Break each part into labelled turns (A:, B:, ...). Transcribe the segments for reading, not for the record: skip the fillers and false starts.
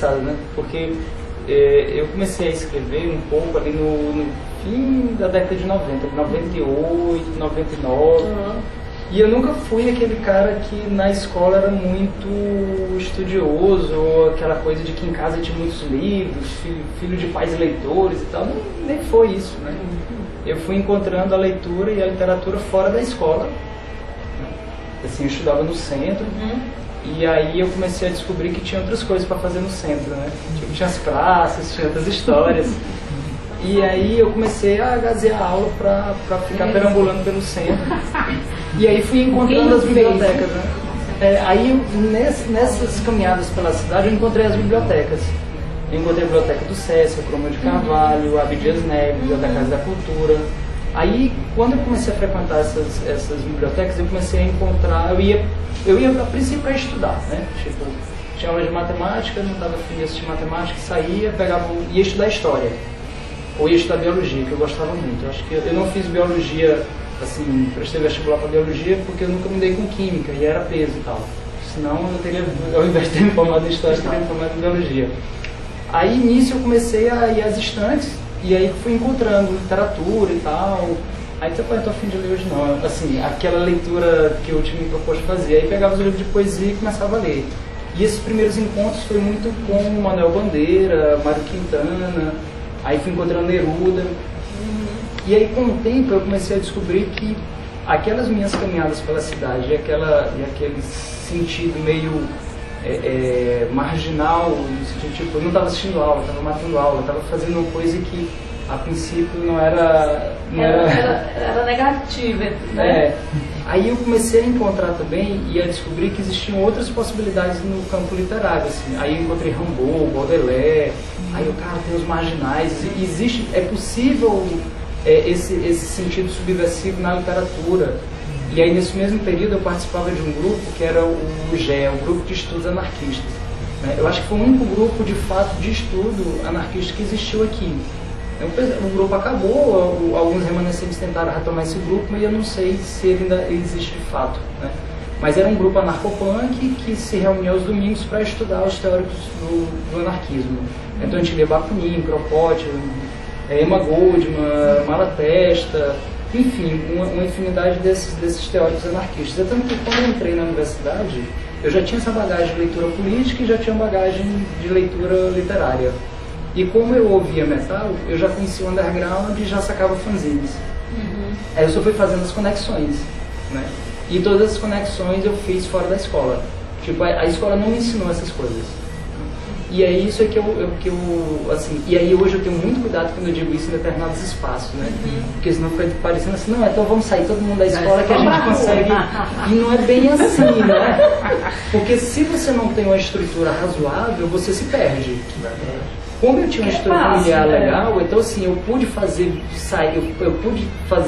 A: né? Porque eu comecei a escrever um pouco ali no fim da década de 90, 98, 99. E eu nunca fui aquele cara que na escola era muito estudioso, ou aquela coisa de que em casa tinha muitos livros, filho de pais leitores e tal. Nem foi isso, né? Eu fui encontrando a leitura e a literatura fora da escola. Assim, eu estudava no centro. E aí eu comecei a descobrir que tinha outras coisas para fazer no centro, né? Tipo, tinha as praças, tinha outras histórias. E aí eu comecei a gazear aula para ficar perambulando pelo centro. E aí fui encontrando as bibliotecas, né? Aí nessas caminhadas pela cidade eu encontrei as bibliotecas. Eu encontrei a biblioteca do SESC, a Croma de Carvalho, a Abdias Neves, a da Casa da Cultura. Aí, quando eu comecei a frequentar essas bibliotecas, eu comecei a encontrar, eu ia a princípio para estudar, né? Tipo, tinha aula de matemática, não estava afim de assistir matemática, saía, ia estudar história, ou ia estudar biologia, que eu gostava muito. Eu acho que eu não fiz biologia, assim, prestei vestibular para biologia porque eu nunca me dei com química, e era peso e tal. Senão eu teria, ao invés de ter me formado em história, eu teria me formado em biologia. Aí, nisso, eu comecei a ir às estantes, e aí fui encontrando literatura e tal. Aí eu tô a fim de ler hoje não. Assim, aquela leitura que eu tinha me proposto fazer. Aí pegava os livros de poesia e começava a ler. E esses primeiros encontros foi muito com Manuel Bandeira, Mário Quintana. Aí fui encontrando Neruda. E aí com o tempo eu comecei a descobrir que aquelas minhas caminhadas pela cidade e aquele sentido meio marginal, no sentido, tipo, eu não estava assistindo aula, estava matando aula, estava fazendo uma coisa que a princípio não era
B: negativa, né?
A: Aí eu comecei a encontrar também e a descobrir que existiam outras possibilidades no campo literário, assim. Aí eu encontrei Rimbaud, Baudelaire, aí o cara tem os marginais, é possível esse sentido subversivo na literatura. E aí nesse mesmo período eu participava de um grupo que era o GE, o Grupo de Estudos Anarquistas, né? Eu acho que foi o único grupo de fato de estudo anarquista que existiu aqui. O grupo acabou, alguns remanescentes tentaram retomar esse grupo, mas eu não sei se ele ainda existe de fato, né? Mas era um grupo anarcopunk que se reunia aos domingos para estudar os teóricos do anarquismo. Então a gente lia Bakunin, Kropotkin, Emma Goldman, Malatesta, enfim, uma infinidade desses teóricos anarquistas. Tanto que quando eu entrei na universidade, eu já tinha essa bagagem de leitura política e já tinha bagagem de leitura literária. E como eu ouvia metal, eu já conhecia o underground e já sacava fanzines. Aí eu só fui fazendo as conexões, né? E todas as conexões eu fiz fora da escola. Tipo, a escola não me ensinou essas coisas. E é isso que eu assim, e aí hoje eu tenho muito cuidado quando eu digo isso em determinados espaços, né? Porque senão fica parecendo assim, não, então vamos sair todo mundo da escola que a gente consegue. E não é bem assim, né? Porque se você não tem uma estrutura razoável, você se perde. Como eu tinha uma estrutura familiar legal, então assim, eu pude fazer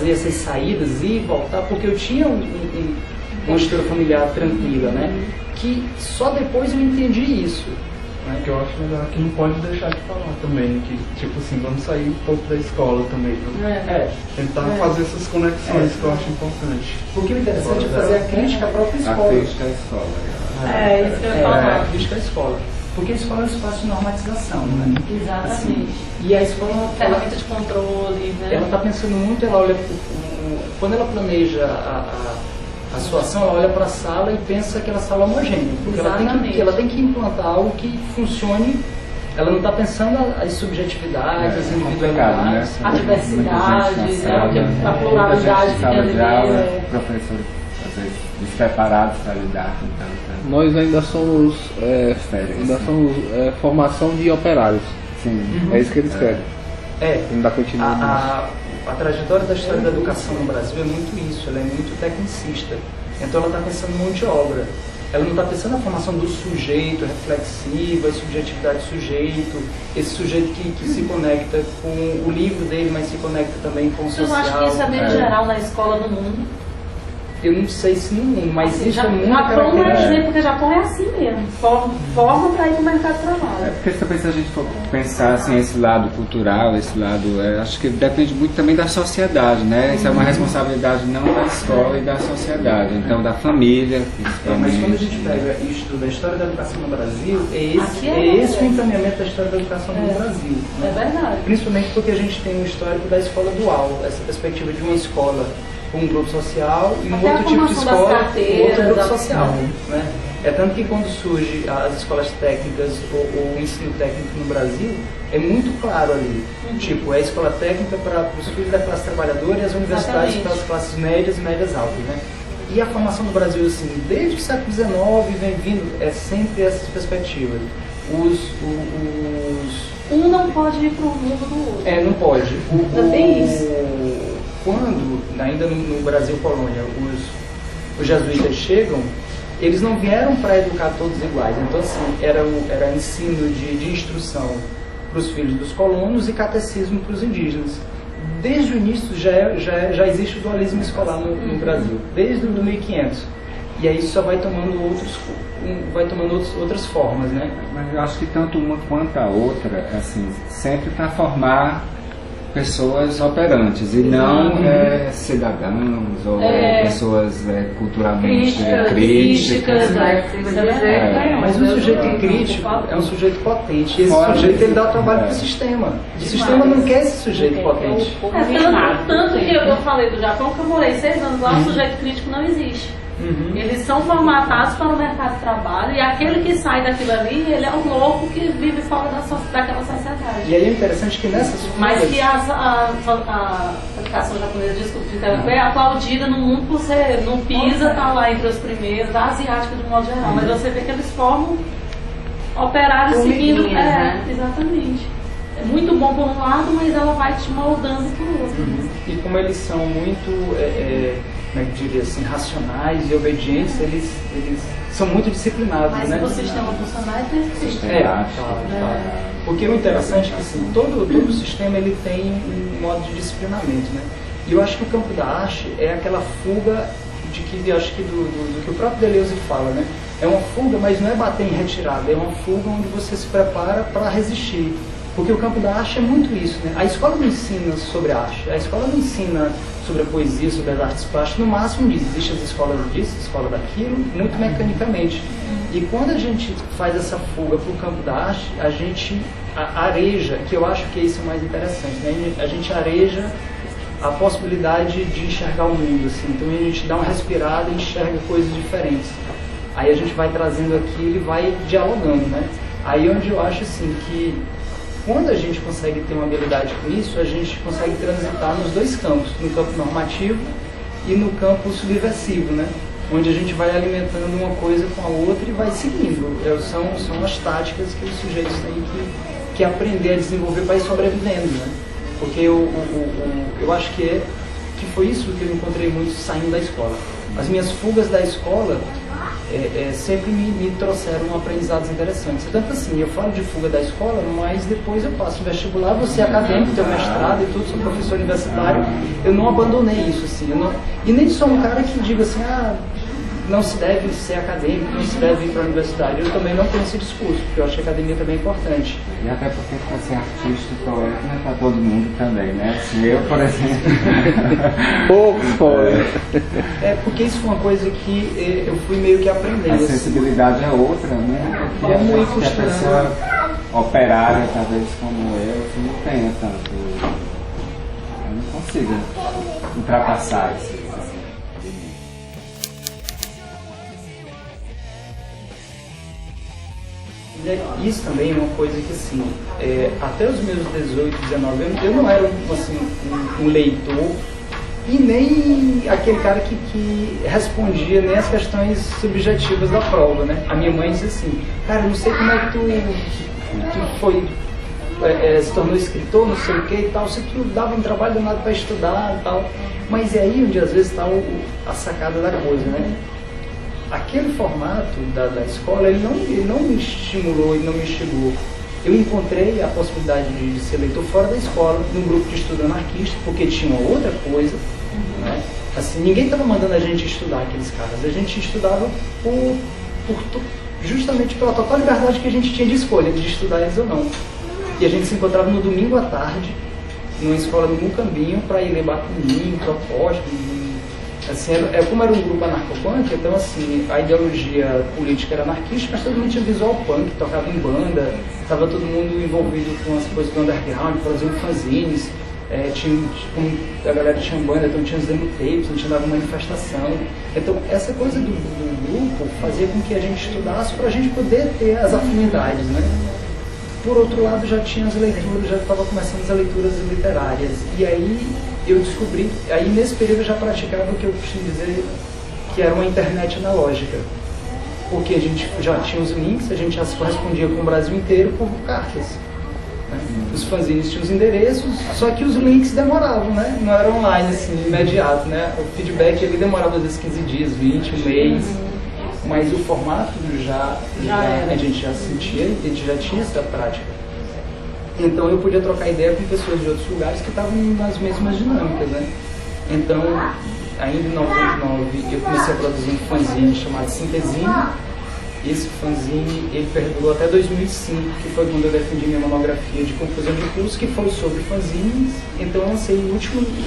A: essas saídas e voltar, porque eu tinha uma estrutura familiar tranquila, né? Que só depois eu entendi isso.
C: Que eu acho melhor que não pode deixar de falar também, que tipo assim, vamos sair um pouco da escola também, tentar fazer essas conexões que eu acho importante.
A: Porque o interessante é fazer a crítica à própria escola.
D: A crítica à escola.
B: Isso que eu ia falar.
A: A crítica à escola. Porque a escola é um espaço de normatização, né?
B: Exatamente.
A: Assim, e a escola...
B: Ferramenta de controle, né?
A: Ela está pensando muito, ela olha... Quando ela planeja a sua ação, ela olha para a sala e pensa aquela sala homogênea. Porque ela tem que implantar algo que funcione. Ela não está pensando as subjetividades, as individualidades,
B: a diversidade, a pluralidade que
D: o professor às vezes despreparados para lidar com tanta...
E: Nós ainda somos formação de operários.
D: Sim.
E: É isso que eles querem. Não dá continuidade.
A: A trajetória da história da educação no Brasil é muito isso, ela é muito tecnicista. Então ela está pensando em mão de obra. Ela não está pensando na formação do sujeito reflexivo, a subjetividade do sujeito, esse sujeito que se conecta com o livro dele, mas se conecta também com o social.
B: Eu acho que isso é meio geral na escola do mundo.
A: Eu não sei se no mundo, mas isso é muito
B: Japão é exemplo, porque o Japão é assim mesmo, forma para ir para o mercado de trabalho.
D: Porque também se a gente for pensar assim, esse lado cultural, esse lado, acho que depende muito também da sociedade, né? Isso é uma responsabilidade não da escola e da sociedade, então da família, principalmente.
A: Mas quando a gente pega e estuda a história da educação no Brasil, é esse o encaminhamento da história da educação no Brasil.
B: Né? É verdade.
A: Principalmente porque a gente tem um histórico da escola dual, essa perspectiva de uma escola com um grupo social e um outro tipo de escola com outro grupo social. Né? É tanto que quando surge as escolas técnicas ou o ensino técnico no Brasil, é muito claro ali. Tipo, é a escola técnica para os filhos da classe trabalhadora e as universidades para as classes médias e médias altas. Né? E a formação do Brasil, assim, desde o século XIX vem vindo, é sempre essas perspectivas.
B: Um não pode ir para o mundo do outro.
A: Não pode.
B: Também isso.
A: Quando, ainda no Brasil colônia, os jesuítas chegam, eles não vieram para educar todos iguais. Então, assim, era ensino de instrução para os filhos dos colonos e catecismo para os indígenas. Desde o início já existe o dualismo escolar no Brasil, desde o 1500. E aí só vai tomando outras formas, né?
D: Mas eu acho que tanto uma quanto a outra, assim, sempre para formar pessoas operantes e não cidadãos ou pessoas culturalmente críticas.
A: Mas o sujeito crítico é um sujeito potente e esse sujeito ele dá trabalho para o sistema. O sistema não quer esse sujeito potente.
B: Tanto que eu falei do Japão que eu morei 6 anos lá, o sujeito crítico não existe. Eles são formatados para o mercado de trabalho e aquele que sai daquilo ali, ele é um louco que vive fora daquela sociedade.
A: E aí é interessante que nessas fugas...
B: Mas que a educação japonesa, desculpa te interromper, é aplaudida no mundo por você não pisa, tá lá entre os primeiros, a asiática de um modo geral, mas você vê que eles formam operários seguindo... Exatamente. É muito bom por um lado, mas ela vai te moldando por outro.
A: E como eles são muito... como é que diria assim, racionais e obedientes, eles são muito disciplinados,
B: mas
A: né?
B: Mas o sistema funcional é desse
A: claro. Porque o interessante é que assim, todo sistema ele tem um modo de disciplinamento, né? E eu acho que o campo da arte é aquela fuga de que eu acho que do que o próprio Deleuze fala, né? É uma fuga, mas não é bater em retirada, é uma fuga onde você se prepara para resistir. Porque o campo da arte é muito isso, né? A escola não ensina sobre arte, a escola não ensina sobre a poesia, sobre as artes plásticas, no máximo diz, existe as escolas disso, escola daquilo, muito mecanicamente. E quando a gente faz essa fuga para o campo da arte, a gente areja, que eu acho que isso é o mais interessante, né? A gente areja a possibilidade de enxergar o mundo, assim. Então a gente dá uma respirada e enxerga coisas diferentes. Aí a gente vai trazendo aquilo e vai dialogando, né? Aí onde eu acho assim que quando a gente consegue ter uma habilidade com isso, a gente consegue transitar nos dois campos, no campo normativo e no campo subversivo, né? Onde a gente vai alimentando uma coisa com a outra e vai seguindo. São as táticas que os sujeitos têm que aprender a desenvolver para ir sobrevivendo, né? Porque eu acho que foi isso que eu encontrei muito saindo da escola. As minhas fugas da escola sempre me trouxeram aprendizados interessantes. Tanto assim, eu falo de fuga da escola, mas depois eu passo o vestibular, vou ser acadêmico, tenho mestrado e tudo, sou professor universitário. Eu não abandonei isso, assim. E nem sou um cara que diga assim, não se deve ser acadêmico, não se deve ir para a universidade. Eu também não tenho esse discurso, porque eu acho que a academia também é importante.
D: E até porque para ser artista, poeta, não é para todo mundo também, né? Se eu, por exemplo...
A: Porque isso foi uma coisa que eu fui meio que aprendendo.
D: A sensibilidade é outra, né? Porque a pessoa operária, talvez como eu, que não tenha tanto... Eu não consigo ultrapassar isso.
A: Isso também é uma coisa que, assim, até os meus 18, 19 anos, eu não era um leitor e nem aquele cara que respondia nem as questões subjetivas da prova, né? A minha mãe disse assim, cara, eu não sei como é que tu foi, se tornou escritor, não sei o que e tal, se tu dava um trabalho danado para estudar e tal, mas é aí onde às vezes está a sacada da coisa, né? Aquele formato da escola, ele não me estimulou e não me instigou. Eu encontrei a possibilidade de ser leitor fora da escola, num grupo de estudo anarquista, porque tinha outra coisa, né? Assim, ninguém estava mandando a gente estudar aqueles caras, a gente estudava justamente pela total liberdade que a gente tinha de escolha, de estudar eles ou não. E a gente se encontrava no domingo à tarde, numa escola do Mucambinho, para ir ler Bakunin, Propósito. Assim, como era um grupo anarcopunk, então assim, a ideologia política era anarquista, mas todo mundo tinha visual punk, tocava em banda, estava todo mundo envolvido com as coisas do underground, fazendo fanzines, a galera tinha banda, então tinha os demo tapes, a gente andava manifestação. Então essa coisa do grupo fazia com que a gente estudasse para a gente poder ter as afinidades, né? Por outro lado, já tinha as leituras, já estava começando as leituras literárias. E aí eu descobri, aí nesse período eu já praticava o que eu costumo dizer que era uma internet analógica. Porque a gente já tinha os links, a gente já se correspondia com o Brasil inteiro por cartas. Né? Os fanzines tinham os endereços, só que os links demoravam, né? Não era online, assim, imediato, né? O feedback ele demorava às vezes 15 dias, 20, um mês. Mas o formato a gente já sentia, a gente já tinha essa prática. Então eu podia trocar ideia com pessoas de outros lugares que estavam nas mesmas dinâmicas, né? Então, ainda em 99, eu comecei a produzir um fanzine chamado Sintezinho. Esse fanzine, ele perdurou até 2005, que foi quando eu defendi minha monografia de conclusão de curso, que foi sobre fanzines. Então eu lancei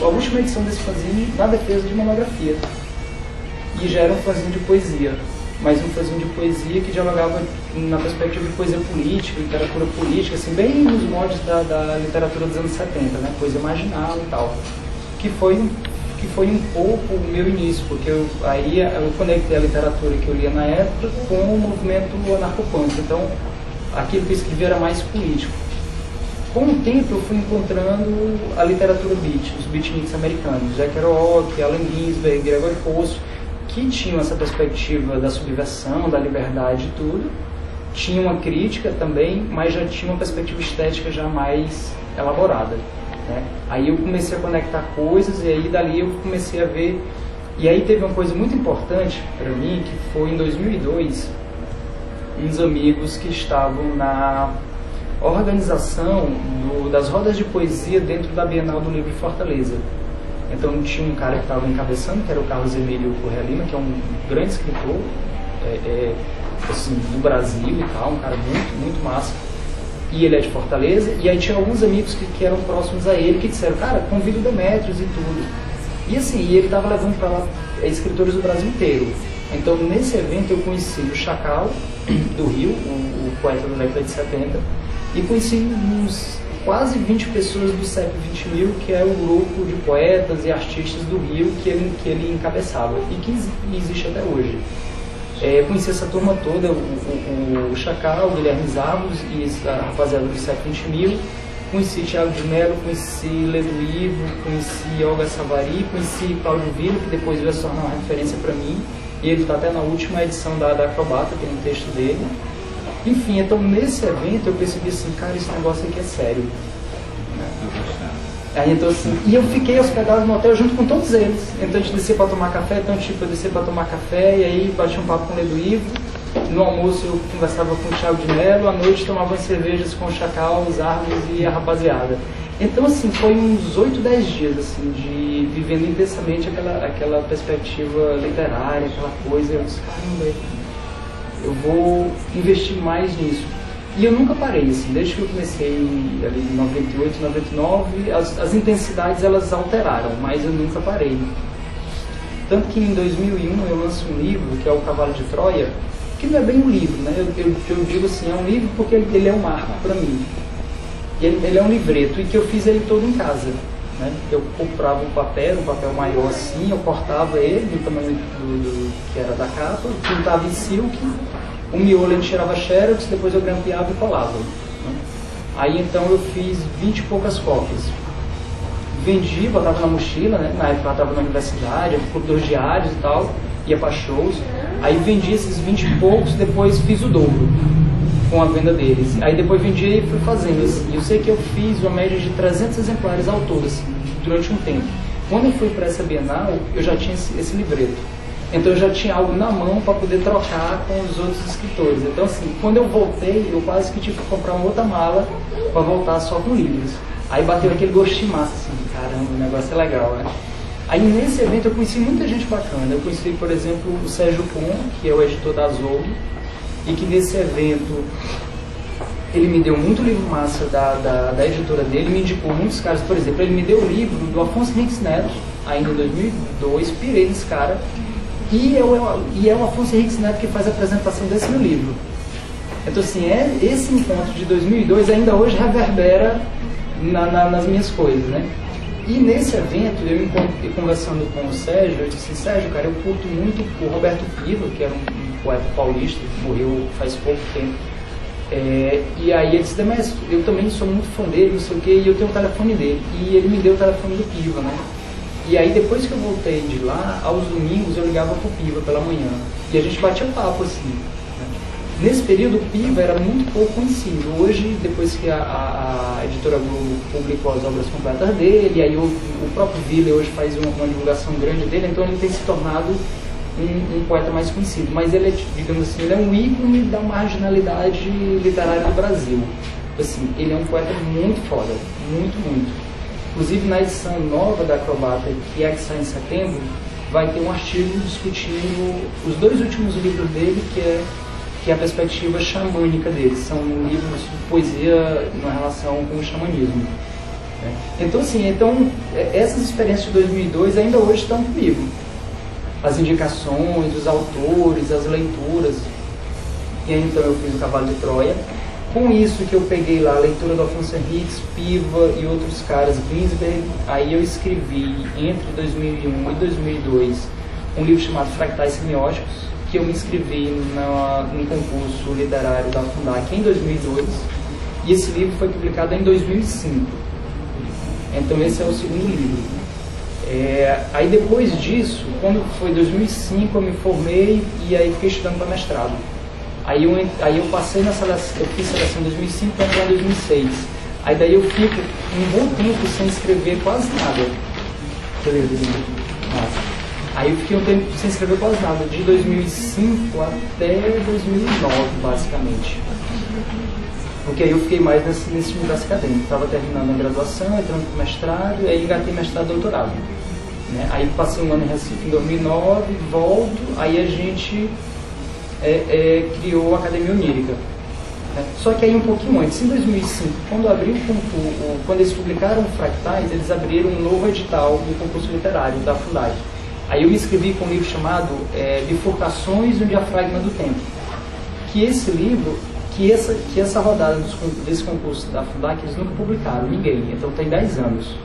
A: a última edição desse fanzine na defesa de monografia. E já era um fanzine de poesia. Mas um fanzine de poesia que dialogava na perspectiva de poesia política, literatura política, assim, bem nos moldes da literatura dos anos 70, né? Poesia marginal e tal. Que foi um pouco o meu início, porque eu conectei a literatura que eu lia na época com o movimento anarcopunk. Então, aquilo que eu escrevi era mais político. Com o tempo, eu fui encontrando a literatura beat, os beatniks americanos, Jack Kerouac, Allen Ginsberg, Gregory Posso, que tinham essa perspectiva da subversão, da liberdade e tudo. Tinha uma crítica também, mas já tinha uma perspectiva estética já mais elaborada. Né? Aí eu comecei a conectar coisas e aí dali eu comecei a ver. E aí teve uma coisa muito importante para mim, que foi em 2002, uns amigos que estavam na organização das rodas de poesia dentro da Bienal do Livro de Fortaleza. Então tinha um cara que estava encabeçando, que era o Carlos Emílio Correa Lima, que é um grande escritor assim, do Brasil e tal, um cara muito, muito massa. E ele é de Fortaleza, e aí tinha alguns amigos que eram próximos a ele, que disseram, cara, convido Demetrios e tudo. E assim, ele estava levando para lá escritores do Brasil inteiro. Então nesse evento eu conheci o Chacal, do Rio, o poeta da década de 70, e conheci uns quase 20 pessoas do CEP 20.000, que é o grupo de poetas e artistas do Rio que ele encabeçava e que existe até hoje. Conheci essa turma toda, o Chacal, o Guilherme Zavos e a rapaziada do CEP 20.000. Conheci Thiago de Mello, conheci Ledo Ivo, conheci Olga Savari, conheci Cláudio Vila, que depois veio se tornar uma referência para mim. E ele está até na última edição da Acrobata, tem um texto dele. Enfim, então nesse evento eu percebi assim, cara, esse negócio aqui é sério. Aí, então, assim, e eu fiquei hospedado no hotel junto com todos eles. Então a gente descia para tomar café, então tipo, eu descia para tomar café e aí bati um papo com o Ledo Ivo. No almoço eu conversava com o Thiago de Mello, à noite tomava cervejas com o Chacal, os Árvores e a rapaziada. Então assim, foi uns 8, 10 dias assim, de vivendo intensamente aquela perspectiva literária, aquela coisa. Eu disse, caramba, eu vou investir mais nisso. E eu nunca parei, assim, desde que eu comecei ali em 98, 99, as intensidades elas alteraram, mas eu nunca parei. Tanto que em 2001 eu lanço um livro, que é o Cavalo de Troia, que não é bem um livro, né? Eu digo assim, é um livro porque ele é um marco para mim. Ele é um livreto e que eu fiz ele todo em casa. Né? Eu comprava um papel maior assim, eu cortava ele do tamanho que era da capa, pintava em silk, o miolo a gente tirava xerox, depois eu grampeava e colava. Né? Aí então eu fiz 20 e poucas cópias. Vendi, botava na mochila, né? Na época eu estava na universidade, clube dos diários e tal, ia para shows. Aí vendi esses 20 e poucos, depois fiz o dobro com a venda deles. Aí depois vendi e fui fazendo. Assim. Eu sei que eu fiz uma média de 300 exemplares ao todo, assim, durante um tempo. Quando eu fui para essa Bienal, eu já tinha esse livreto. Então eu já tinha algo na mão para poder trocar com os outros escritores. Então assim, quando eu voltei, eu quase que tive que comprar uma outra mala para voltar só com livros. Aí bateu aquele gostinho massa, assim, caramba, o negócio é legal, né? Aí nesse evento eu conheci muita gente bacana. Eu conheci, por exemplo, o Sérgio Pon, que é o editor da Azul, e que nesse evento ele me deu muito livro massa da editora dele, me indicou muitos caras. Por exemplo, ele me deu o livro do Afonso Henriques Neto, ainda em 2002, pirei nesse cara, e é o Afonso Henriques Neto que faz a apresentação desse meu livro. Então assim, esse encontro de 2002 ainda hoje reverbera nas minhas coisas, né? E nesse evento, eu me encontrei conversando com o Sérgio, eu disse, Sérgio, cara, eu curto muito o Roberto Piva, que era um poeta paulista, que morreu faz pouco tempo. E aí ele disse, mas eu também sou muito fã dele, não sei o quê, e eu tenho o telefone dele. E ele me deu o telefone do Piva, né? E aí depois que eu voltei de lá, aos domingos eu ligava pro Piva pela manhã. E a gente batia papo assim. Nesse período, o Piva era muito pouco conhecido. Hoje, depois que a editora Globo publicou as obras completas dele, e aí o próprio Villa hoje faz uma divulgação grande dele, então ele tem se tornado um poeta mais conhecido. Mas ele é, digamos assim, ele é um ícone da marginalidade literária do Brasil. Assim, ele é um poeta muito foda, muito, muito. Inclusive, na edição nova da Acrobata, que é a que sai em setembro, vai ter um artigo discutindo os 2 últimos livros dele, que é a perspectiva xamânica dele. São livros de poesia na relação com o xamanismo. Então, assim, essas experiências de 2002 ainda hoje estão comigo. As indicações, os autores, as leituras. E aí, então, eu fiz o Cavalo de Troia. Com isso que eu peguei lá a leitura do Afonso Henriques, Piva e outros caras, Ginsberg, aí eu escrevi, entre 2001 e 2002, um livro chamado Fractais Semióticos, que eu me inscrevi num concurso literário da Fundac em 2002, e esse livro foi publicado em 2005. Então esse é o segundo livro. Aí depois disso, quando foi 2005, eu me formei e aí fiquei estudando para mestrado. Aí eu passei na seleção, eu fiz seleção em 2005 para entrar em 2006. Aí daí eu fico um bom tempo sem escrever quase nada. Aí eu fiquei um tempo sem escrever quase nada, de 2005 até 2009, basicamente. Porque aí eu fiquei mais nesse universo acadêmico. Estava terminando a graduação, entrando para o mestrado, e aí engatei mestrado e doutorado. Né? Aí passei um ano em Recife em 2009, volto, aí a gente criou a Academia Onírica. Né? Só que aí um pouquinho antes, em 2005, quando eles publicaram o Fractais, eles abriram um novo edital do concurso literário da Fundac. Aí eu me inscrevi com um livro chamado Bifurcações no Diafragma do Tempo. Que esse livro, que essa rodada desse concurso da Fundac, eles nunca publicaram, ninguém. Então tem 10 anos.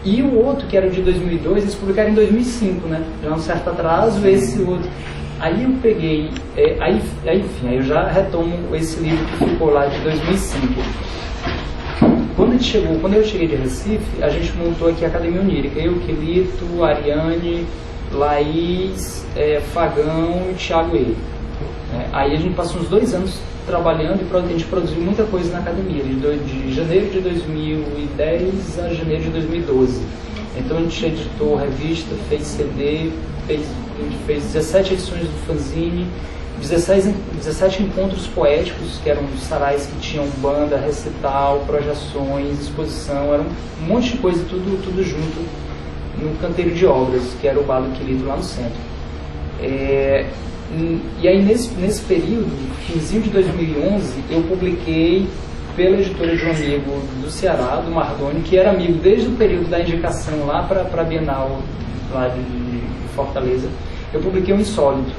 A: E o outro, que era o de 2002, eles publicaram em 2005, né? Já um certo atraso, esse outro. Aí eu peguei, enfim, aí eu já retomo esse livro que ficou lá de 2005. Quando eu cheguei de Recife, a gente montou aqui a Academia Onírica. Eu, Quelito, Ariane, Laís, Fagão e Thiago E. Aí a gente passou uns 2 anos trabalhando e a gente produziu muita coisa na academia, de janeiro de 2010 a janeiro de 2012. Então a gente editou revista, fez CD, a gente fez 17 edições do fanzine, 17 encontros poéticos, que eram sarais que tinham banda, recital, projeções, exposição, era um monte de coisa, tudo junto no canteiro de obras, que era o bar do Quelito lá no centro. E aí nesse período, finzinho de 2011, eu publiquei pela editora de um amigo do Ceará, do Mardoni, que era amigo desde o período da indicação lá para a Bienal lá de Fortaleza. Eu publiquei o Insólito,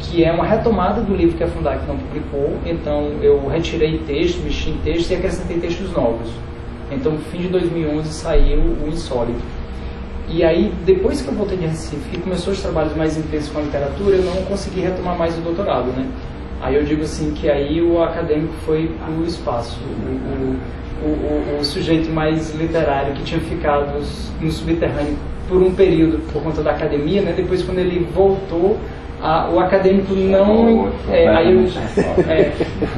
A: que é uma retomada do livro que a Fundac não publicou. Então eu retirei texto, mexi em texto e acrescentei textos novos. Então no fim de 2011 saiu o Insólito. E aí, depois que eu voltei de Recife e começou os trabalhos mais intensos com a literatura, eu não consegui retomar mais o doutorado, né? Aí eu digo assim que aí o acadêmico foi o espaço, o sujeito mais literário que tinha ficado no subterrâneo por um período por conta da academia, né? Depois quando ele voltou, o acadêmico não...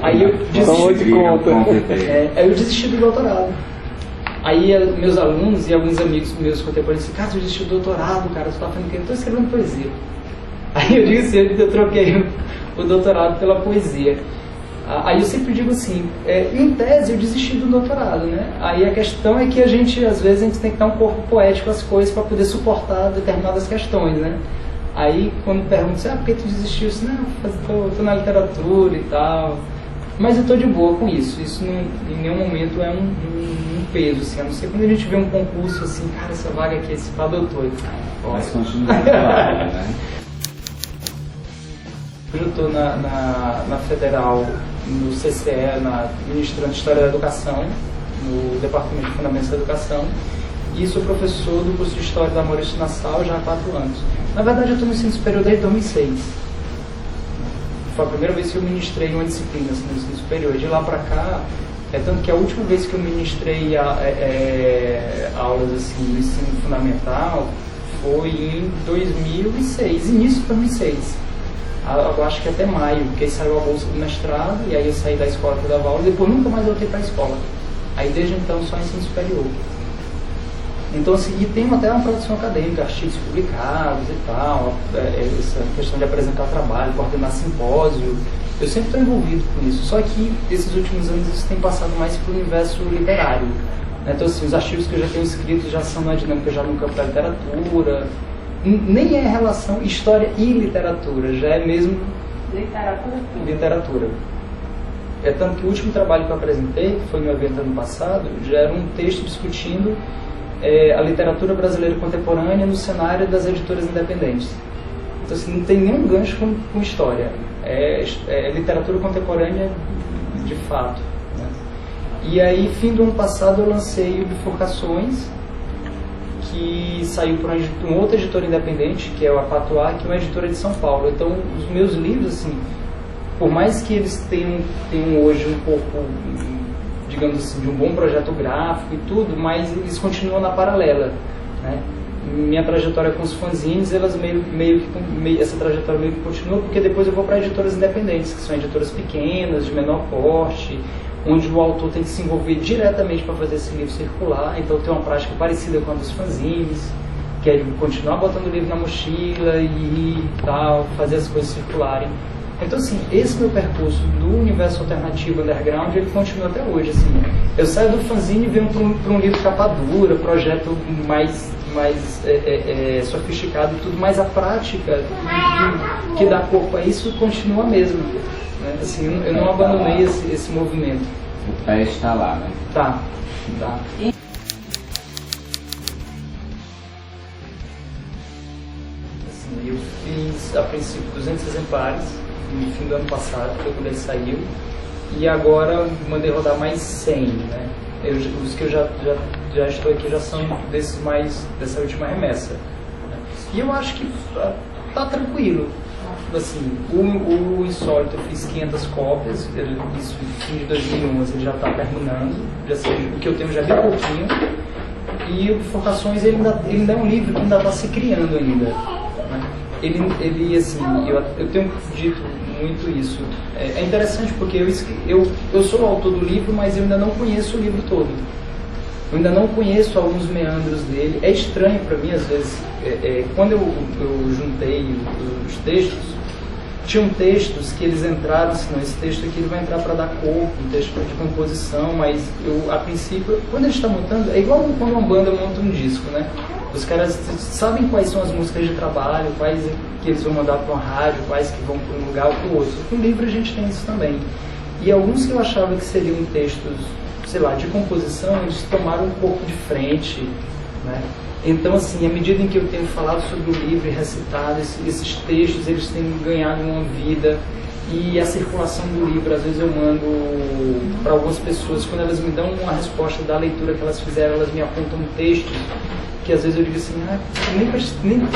A: Aí eu desisti do doutorado. Aí meus alunos e alguns amigos meus contemporâneos disseram, cara, você desistiu do doutorado, cara, você está fazendo o quê? Eu estou escrevendo poesia. Aí eu disse, eu troquei o doutorado pela poesia. Aí eu sempre digo assim, em tese eu desisti do doutorado, né? Aí a questão é que a gente, às vezes, a gente tem que dar um corpo poético às coisas para poder suportar determinadas questões, né? Aí quando perguntam, por que tu desistiu? Eu disse, não, tô na literatura e tal. Mas eu tô de boa com isso. Isso em nenhum momento é um peso, assim. A não ser quando a gente vê um concurso assim, cara, essa vaga aqui é para doutor.
D: Mas continua claro, né?
A: Hoje eu estou na Federal, no CCE, ministrando História da Educação, no Departamento de Fundamentos da Educação, e sou professor do curso de História da Maurício Nassau já há 4 anos. Na verdade, eu estou no ensino superior desde 2006. Foi a primeira vez que eu ministrei uma disciplina assim, no ensino superior. De lá para cá, tanto que a última vez que eu ministrei aulas assim, do ensino fundamental foi em 2006, início de 2006. Eu acho que até maio, porque aí saiu a bolsa do mestrado, e aí eu saí da escola que eu dava aula, e depois nunca mais voltei para a escola. Aí desde então só ensino superior. Então assim, e tenho até uma produção acadêmica, artigos publicados e tal, essa questão de apresentar trabalho, coordenar simpósio, eu sempre estou envolvido com isso. Só que esses últimos anos isso tem passado mais para o universo literário. Né? Então assim, os artigos que eu já tenho escrito já são na dinâmica já no campo da literatura. Nem é relação história e literatura, já é mesmo literatura. É tanto que o último trabalho que eu apresentei, que foi no evento ano passado, já era um texto discutindo a literatura brasileira contemporânea no cenário das editoras independentes. Então assim, não tem nenhum gancho com história, é literatura contemporânea de fato, né? E aí, fim do ano passado, eu lancei o Bifurcações, que saiu por uma outra editora independente, que é a Patuá, que é uma editora de São Paulo. Então, os meus livros, assim, por mais que eles tenham hoje um pouco, digamos assim, de um bom projeto gráfico e tudo, mas eles continuam na paralela, né? Minha trajetória com os fanzines, elas essa trajetória meio que continua, porque depois eu vou para editoras independentes, que são editoras pequenas, de menor porte, onde o autor tem que se envolver diretamente para fazer esse livro circular. Então tem uma prática parecida com a dos fanzines, que é continuar botando o livro na mochila e tal, fazer as coisas circularem. Então assim, esse meu percurso do universo alternativo underground, ele continua até hoje. Assim. Eu saio do fanzine e venho para um livro capa dura, projeto mais sofisticado e tudo, mas a prática que dá corpo a isso continua a mesma. Assim, eu não abandonei esse movimento.
D: O pé está lá, né?
A: Tá. Assim, eu fiz, a princípio, 200 exemplares no fim do ano passado, foi quando ele saiu. E agora mandei rodar mais 100, né? Os que eu já estou aqui já são dessa última remessa. Né? E eu acho que tá tranquilo. Assim, o Insólito eu fiz 500 cópias, isso no fim de 2011, ele já está terminando, o que eu tenho já é bem pouquinho, e o Bifurcações ele ainda é um livro que ainda está se criando ainda. Né? Ele assim, eu tenho dito muito isso. É interessante porque eu sou o autor do livro, mas eu ainda não conheço o livro todo. Eu ainda não conheço alguns meandros dele. É estranho para mim, às vezes, quando eu juntei os textos, tinham textos que eles entraram, assim, não, esse texto aqui ele vai entrar para dar corpo, um texto de composição, mas a princípio, quando a gente está montando, é igual quando uma banda monta um disco, né? Os caras sabem quais são as músicas de trabalho, quais que eles vão mandar para uma rádio, quais que vão para um lugar ou para o outro. Com o livro a gente tem isso também. E alguns que eu achava que seriam textos, sei lá, de composição, eles tomaram um pouco de frente, né? Então, assim, à medida em que eu tenho falado sobre o livro e recitado, esses textos, eles têm ganhado uma vida. E a circulação do livro, às vezes eu mando para algumas pessoas, quando elas me dão uma resposta da leitura que elas fizeram, elas me apontam um texto, que às vezes eu digo assim,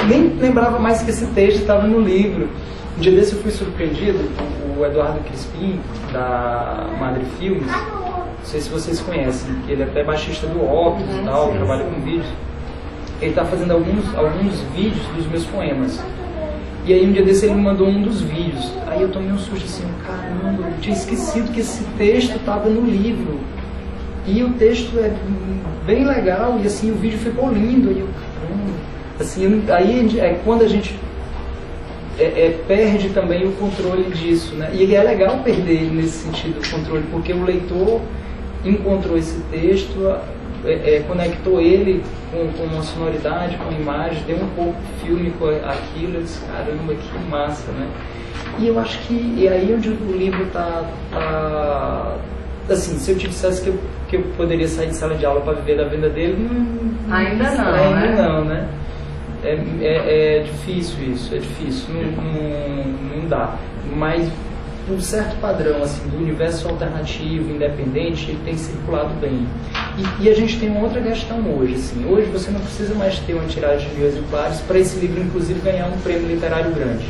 A: nem lembrava mais que esse texto estava no livro. Um dia desse eu fui surpreendido com o Eduardo Crispim, da Madre Filmes, não sei se vocês conhecem, ele é até baixista do Opus e tal, trabalha com vídeos. Ele está fazendo alguns vídeos dos meus poemas. E aí um dia desse ele me mandou um dos vídeos. Aí eu tomei um susto assim, caramba, eu tinha esquecido que esse texto estava no livro. E o texto é bem legal, e assim, o vídeo ficou lindo. E eu, caramba, assim, aí é quando a gente... perde também o controle disso, né? E é legal perder nesse sentido o controle, porque o leitor encontrou esse texto, conectou ele com uma sonoridade, com a imagem, deu um pouco fílmico àquilo, eu disse, caramba, que massa, né? E eu acho que é aí onde o livro tá assim, se eu te dissesse que eu poderia sair de sala de aula para viver da venda dele,
F: ainda não,
A: né? É difícil isso, é difícil, não dá. Mas um certo padrão assim, do universo alternativo, independente, ele tem circulado bem. E a gente tem uma outra questão hoje. Assim, hoje você não precisa mais ter uma tiragem de 1000 exemplares para esse livro, inclusive, ganhar um prêmio literário grande.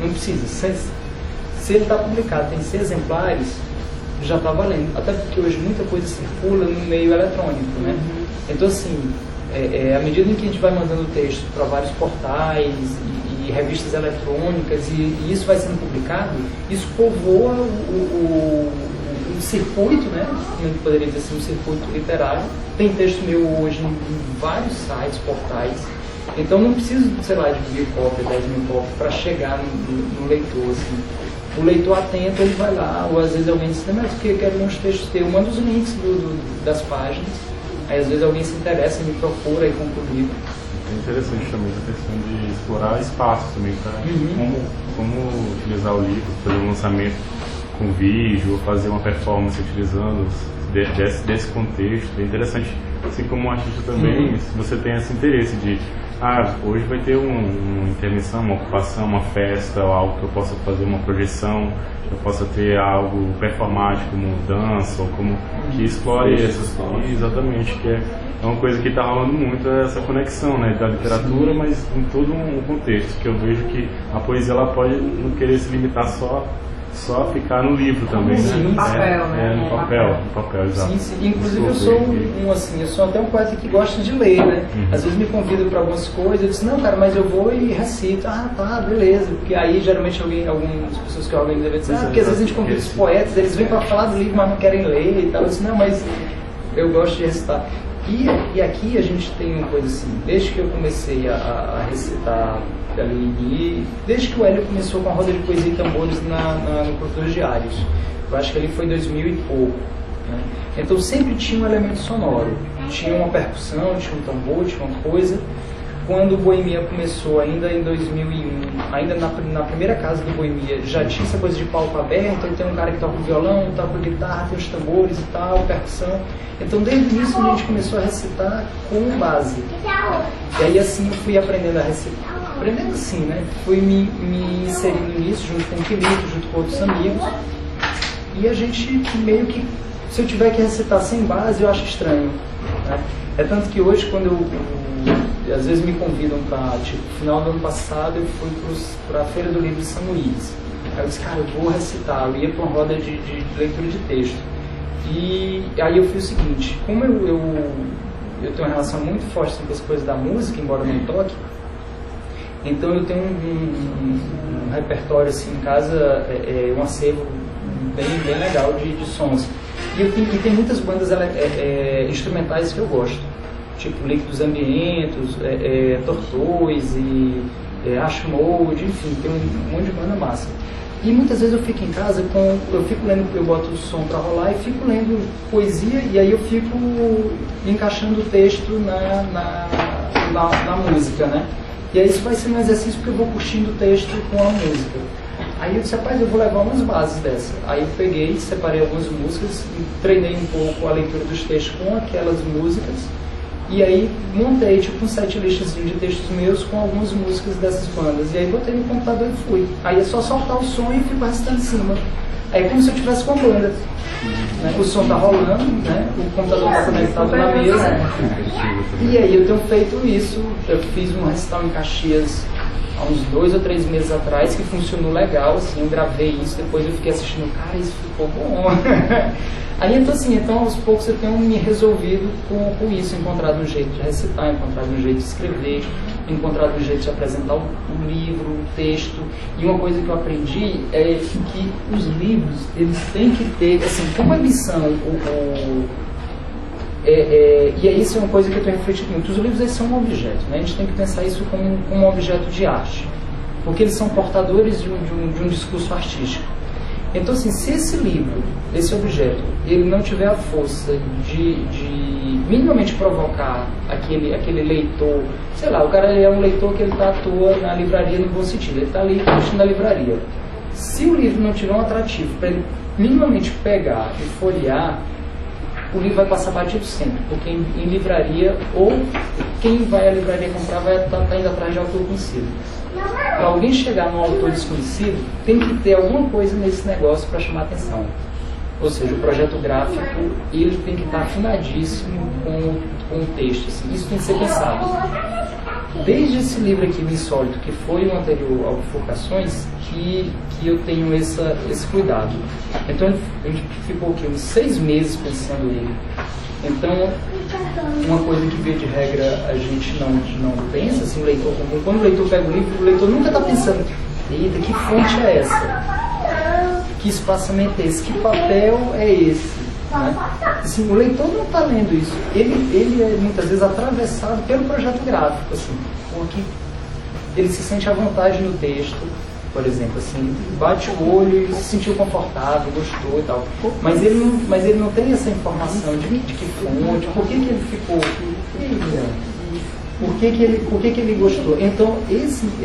A: Não precisa. Se ele está publicado, tem 100 exemplares, já está valendo. Até porque hoje muita coisa circula no meio eletrônico, né? Então, assim, à medida em que a gente vai mandando texto para vários portais e revistas eletrônicas e isso vai sendo publicado, isso povoa o circuito, né? Como a gente poderia dizer assim, um circuito literário. Tem texto meu hoje em vários sites, portais. Então não preciso, sei lá, de 1000 cópias, 10.000 cópias para chegar no leitor, assim. O leitor atento, ele vai lá, ou às vezes alguém diz, mas porque eu quero ler uns textos teus, manda os links das páginas. Aí às vezes alguém se interessa, me procura e compra o livro.
G: É interessante também a questão de explorar espaços também, tá? Como utilizar o livro, fazer um lançamento com vídeo, ou fazer uma performance utilizando desse contexto. É interessante, assim como um artista também, se você tem esse interesse de hoje vai ter uma intervenção, uma ocupação, uma festa, ou algo que eu possa fazer uma projeção, eu possa ter algo performático como dança, ou como que explore essas coisas. Exatamente, que é uma coisa que está rolando muito, essa conexão, né, da literatura, mas em todo um contexto, que eu vejo que a poesia ela pode não querer se limitar só ficar no livro também, né?
F: No papel, né?
G: No papel, exato.
A: Sim. Inclusive eu sou até um poeta que gosta de ler, né? Às vezes me convidam para algumas coisas, eu disse, não, cara, mas eu vou e recito. Tá, beleza. Porque aí geralmente algumas pessoas que organizam eventos dizem, porque às vezes a gente convida os poetas, eles vêm para falar do livro, mas não querem ler e tal. Eu disse, não, mas eu gosto de recitar. E aqui a gente tem uma coisa assim, desde que eu comecei a recitar ali, desde que o Hélio começou com a roda de poesia e tambores no Produtores Diários, eu acho que ali foi 2000 e pouco, né? Então sempre tinha um elemento sonoro, tinha uma percussão, tinha um tambor, tinha uma coisa. Quando o Boemia começou, ainda em 2001, ainda na primeira casa do Boemia, já tinha essa coisa de palco aberto, aí tem um cara que toca o violão, toca a guitarra, tem os tambores e tal, percussão. Então desde o início a gente começou a recitar com base. E aí assim eu fui aprendendo a recitar. Aprendendo assim, né? Fui me inserindo nisso, junto com o Quilito, junto com outros amigos. E a gente meio que, se eu tiver que recitar sem base, eu acho estranho, né? É tanto que hoje, quando às vezes me convidam para, final do ano passado, eu fui para a Feira do Livro de São Luís. Aí eu disse, cara, eu vou recitar. Eu ia para uma roda de leitura de texto. E aí eu fiz o seguinte, como eu tenho uma relação muito forte com essa coisa da música, embora não toque, então eu tenho um repertório assim em casa, um acervo bem legal de sons. E tem muitas bandas instrumentais que eu gosto, tipo Líquidos Ambientos, Tortoise, Ashmode, enfim, tem um monte de banda massa. E muitas vezes eu fico em casa, eu boto o som para rolar e fico lendo poesia, e aí eu fico encaixando o texto na música, né? E aí isso vai ser um exercício porque eu vou curtindo o texto com a música. Aí eu disse, rapaz, eu vou levar umas bases dessa. Aí eu peguei, separei algumas músicas, treinei um pouco a leitura dos textos com aquelas músicas, e aí montei tipo um setlist de textos meus com algumas músicas dessas bandas. E aí botei no computador e fui. Aí é só soltar o som e fico recitando em cima. Aí é como se eu estivesse com a banda. Né? O som tá rolando, né? O computador está conectado na mesa. E aí eu tenho feito isso. Eu fiz um recital em Caxias há uns 2 ou 3 meses atrás, que funcionou legal, assim, eu gravei isso, depois eu fiquei assistindo, cara, isso ficou bom. Aí então aos poucos eu tenho me resolvido com isso, encontrado um jeito de recitar, encontrado um jeito de escrever, encontrado um jeito de apresentar o livro, o texto. E uma coisa que eu aprendi é que os livros, eles têm que ter, assim, como a missão, e aí isso é uma coisa que eu tenho refletido muito. Os livros, eles são um objeto, né? A gente tem que pensar isso como um objeto de arte. porque eles são portadores de um discurso artístico. Então, assim, se esse livro, esse objeto, ele não tiver a força de minimamente provocar aquele leitor, sei lá, o cara é um leitor que ele está à toa na livraria no bom sentido, ele está ali curtindo a livraria. Se o livro não tiver um atrativo para ele minimamente pegar e folhear, o livro vai passar batido sempre, porque em livraria, ou quem vai à livraria comprar vai estar indo atrás de autor conhecido. Para alguém chegar num autor desconhecido, tem que ter alguma coisa nesse negócio para chamar atenção. Ou seja, o projeto gráfico, ele tem que estar afinadíssimo com o texto. Assim, isso tem que ser pensado. Desde esse livro aqui, o Insólito, que foi o anterior ao Bifurcações, que eu tenho esse cuidado. Então, a gente ficou aqui uns 6 meses pensando ele. Então, uma coisa que, via de regra, a gente não pensa, assim, o leitor comum, quando o leitor pega o livro, o leitor nunca está pensando, eita, que fonte é essa? Que espaçamento é esse? Que papel é esse? Né? Assim, o leitor não está lendo isso. Ele é, muitas vezes, atravessado pelo projeto gráfico, assim, porque ele se sente à vontade no texto, por exemplo, assim, bate o olho e se sentiu confortável, gostou e tal. Mas ele não tem essa informação de que fonte, por que ele ficou, por que ele gostou. Então,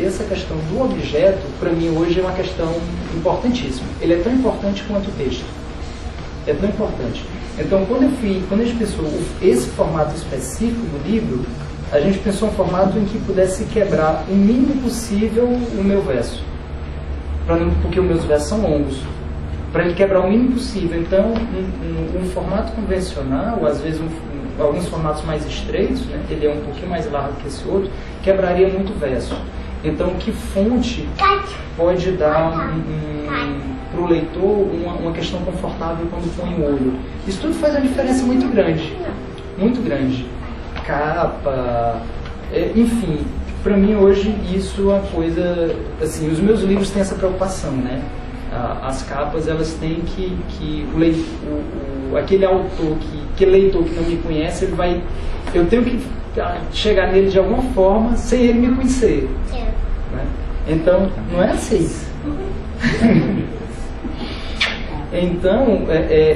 A: essa questão do objeto, para mim, hoje é uma questão importantíssima. Ele é tão importante quanto o texto. É tão importante. Então, quando a gente pensou esse formato específico do livro, a gente pensou um formato em que pudesse quebrar o mínimo possível o meu verso. Porque os meus versos são longos, para ele quebrar o mínimo possível. Então, um formato convencional, às vezes alguns formatos mais estreitos, né, ele é um pouquinho mais largo que esse outro, quebraria muito verso. Então, que fonte pode dar para o leitor uma questão confortável quando põe o olho? Isso tudo faz uma diferença muito grande, muito grande. Capa, enfim. Para mim, hoje, isso é uma coisa... Assim, os meus livros têm essa preocupação, né? As capas, elas têm que aquele autor, aquele leitor que não me conhece, eu tenho que chegar nele de alguma forma, sem ele me conhecer. Né? Então, não é assim. Então,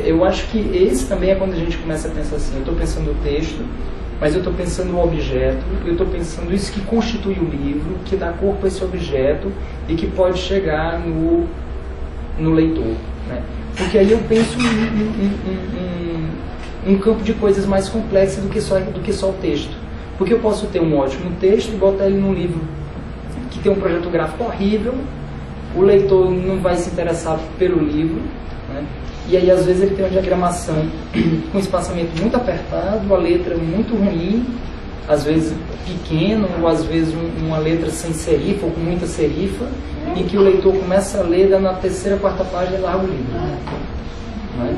A: eu acho que esse também é quando a gente começa a pensar assim, eu estou pensando o texto, mas eu estou pensando no objeto, eu estou pensando isso que constitui o livro, que dá corpo a esse objeto e que pode chegar no leitor. Né? Porque aí eu penso em um campo de coisas mais complexas do que só o texto. Porque eu posso ter um ótimo texto e botar ele num livro que tem um projeto gráfico horrível, o leitor não vai se interessar pelo livro, né? E aí, às vezes, ele tem uma diagramação com espaçamento muito apertado, a letra muito ruim, às vezes pequeno, ou às vezes uma letra sem serifa, ou com muita serifa, em que o leitor começa a ler, na 3ª, 4ª página e larga o livro. Né?